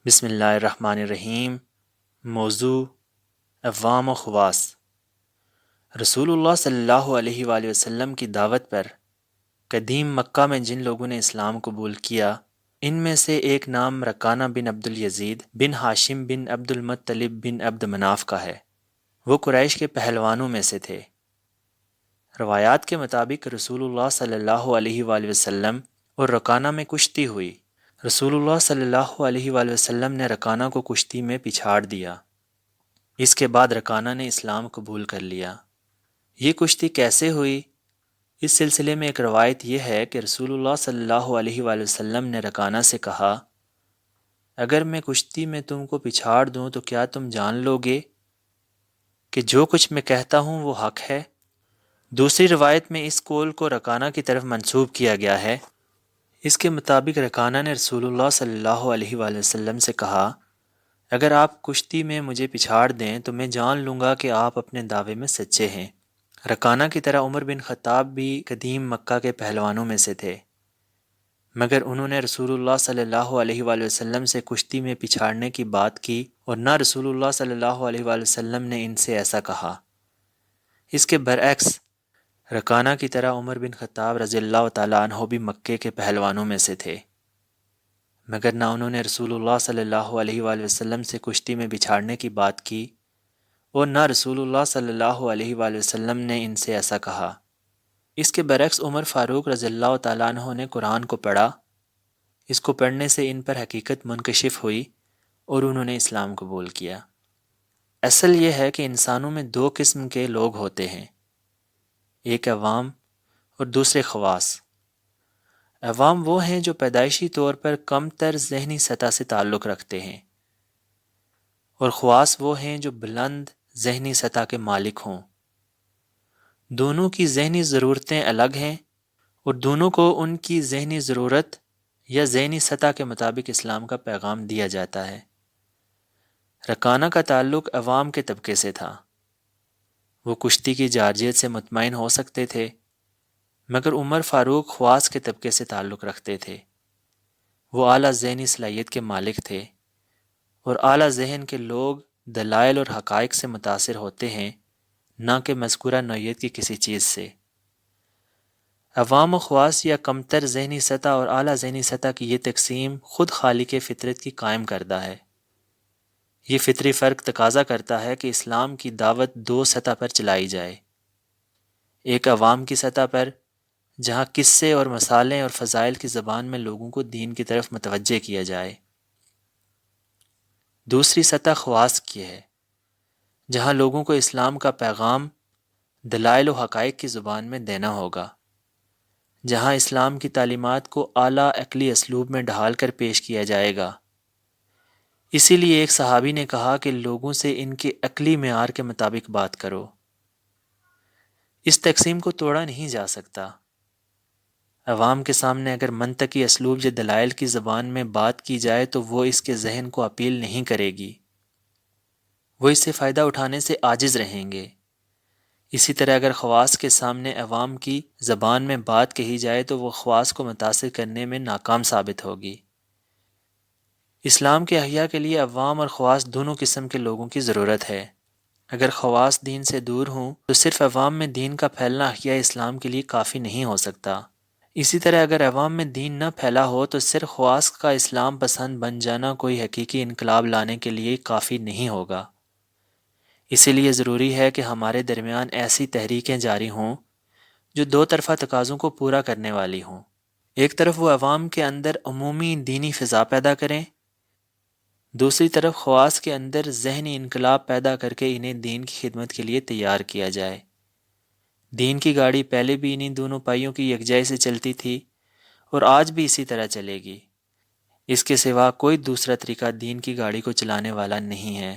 بسم اللہ الرحمن الرحیم۔ موضوع عوام و خواص۔ رسول اللہ صلی اللہ علیہ وآلہ وسلم کی دعوت پر قدیم مکہ میں جن لوگوں نے اسلام قبول کیا، ان میں سے ایک نام رکانہ بن عبد الیزید بن ہاشم بن عبد المطلب بن عبد مناف کا ہے۔ وہ قریش کے پہلوانوں میں سے تھے۔ روایات کے مطابق رسول اللہ صلی اللہ علیہ وآلہ وسلم اور رکانہ میں کشتی ہوئی۔ رسول اللہ صلی اللہ علیہ وآلہ وسلم نے رکانہ کو کشتی میں پچھاڑ دیا۔ اس کے بعد رکانہ نے اسلام قبول کر لیا۔ یہ کشتی کیسے ہوئی؟ اس سلسلے میں ایک روایت یہ ہے کہ رسول اللہ صلی اللہ علیہ وآلہ وسلم نے رکانہ سے کہا، اگر میں کشتی میں تم کو پچھاڑ دوں تو کیا تم جان لو گے کہ جو کچھ میں کہتا ہوں وہ حق ہے؟ دوسری روایت میں اس قول کو رکانہ کی طرف منسوب کیا گیا ہے۔ اس کے مطابق رکانہ نے رسول اللہ صلی اللہ علیہ وآلہ وسلم سے کہا، اگر آپ کشتی میں مجھے پچھاڑ دیں تو میں جان لوں گا کہ آپ اپنے دعوے میں سچے ہیں۔ رکانہ کی طرح عمر بن خطاب بھی قدیم مکہ کے پہلوانوں میں سے تھے، مگر انہوں نے رسول اللہ صلی اللہ علیہ وآلہ وسلم سے کشتی میں پچھاڑنے کی بات کی اور نہ رسول اللہ صلی اللہ علیہ وآلہ وسلم نے ان سے ایسا کہا۔ اس کے برعکس رکانہ کی طرح عمر بن خطاب رضی اللہ تعالیٰ عنہ بھی مکے کے پہلوانوں میں سے تھے، مگر نہ انہوں نے رسول اللہ صلی اللہ علیہ وآلہ وسلم سے کشتی میں بچھاڑنے کی بات کی اور نہ رسول اللہ صلی اللہ علیہ وآلہ وسلم نے ان سے ایسا کہا۔ اس کے برعکس عمر فاروق رضی اللہ تعالیٰ عنہ نے قرآن کو پڑھا۔ اس کو پڑھنے سے ان پر حقیقت منکشف ہوئی اور انہوں نے اسلام قبول کیا۔ اصل یہ ہے کہ انسانوں میں دو قسم کے لوگ ہوتے ہیں، ایک عوام اور دوسرے خواص۔ عوام وہ ہیں جو پیدائشی طور پر کم تر ذہنی سطح سے تعلق رکھتے ہیں، اور خواص وہ ہیں جو بلند ذہنی سطح کے مالک ہوں۔ دونوں کی ذہنی ضرورتیں الگ ہیں اور دونوں کو ان کی ذہنی ضرورت یا ذہنی سطح کے مطابق اسلام کا پیغام دیا جاتا ہے۔ رکانہ کا تعلق عوام کے طبقے سے تھا۔ وہ کشتی کی جارجیت سے مطمئن ہو سکتے تھے، مگر عمر فاروق خواص کے طبقے سے تعلق رکھتے تھے۔ وہ اعلیٰ ذہنی صلاحیت کے مالک تھے، اور اعلیٰ ذہن کے لوگ دلائل اور حقائق سے متاثر ہوتے ہیں، نہ کہ مذکورہ نوعیت کی کسی چیز سے۔ عوام و خواص یا کمتر ذہنی سطح اور اعلیٰ ذہنی سطح کی یہ تقسیم خود خالق فطرت کی قائم کردہ ہے۔ یہ فطری فرق تقاضا کرتا ہے کہ اسلام کی دعوت دو سطح پر چلائی جائے، ایک عوام کی سطح پر جہاں قصے اور مثالیں اور فضائل کی زبان میں لوگوں کو دین کی طرف متوجہ کیا جائے، دوسری سطح خواص کی ہے جہاں لوگوں کو اسلام کا پیغام دلائل و حقائق کی زبان میں دینا ہوگا، جہاں اسلام کی تعلیمات کو اعلیٰ عقلی اسلوب میں ڈھال کر پیش کیا جائے گا۔ اسی لیے ایک صحابی نے کہا کہ لوگوں سے ان کے عقلی معیار کے مطابق بات کرو۔ اس تقسیم کو توڑا نہیں جا سکتا۔ عوام کے سامنے اگر منطقی اسلوب یا دلائل کی زبان میں بات کی جائے تو وہ اس کے ذہن کو اپیل نہیں کرے گی، وہ اس سے فائدہ اٹھانے سے عاجز رہیں گے۔ اسی طرح اگر خواص کے سامنے عوام کی زبان میں بات کہی جائے تو وہ خواص کو متاثر کرنے میں ناکام ثابت ہوگی۔ اسلام کے احیاء کے لیے عوام اور خواص دونوں قسم کے لوگوں کی ضرورت ہے۔ اگر خواص دین سے دور ہوں تو صرف عوام میں دین کا پھیلنا احیاء اسلام کے لیے کافی نہیں ہو سکتا۔ اسی طرح اگر عوام میں دین نہ پھیلا ہو تو صرف خواص کا اسلام پسند بن جانا کوئی حقیقی انقلاب لانے کے لیے کافی نہیں ہوگا۔ اسی لیے ضروری ہے کہ ہمارے درمیان ایسی تحریکیں جاری ہوں جو دو طرفہ تقاضوں کو پورا کرنے والی ہوں۔ ایک طرف وہ عوام کے اندر عمومی دینی فضا پیدا کریں، دوسری طرف خواص کے اندر ذہنی انقلاب پیدا کر کے انہیں دین کی خدمت کے لیے تیار کیا جائے۔ دین کی گاڑی پہلے بھی انہی دونوں پہیوں کی یکجائی سے چلتی تھی اور آج بھی اسی طرح چلے گی۔ اس کے سوا کوئی دوسرا طریقہ دین کی گاڑی کو چلانے والا نہیں ہے۔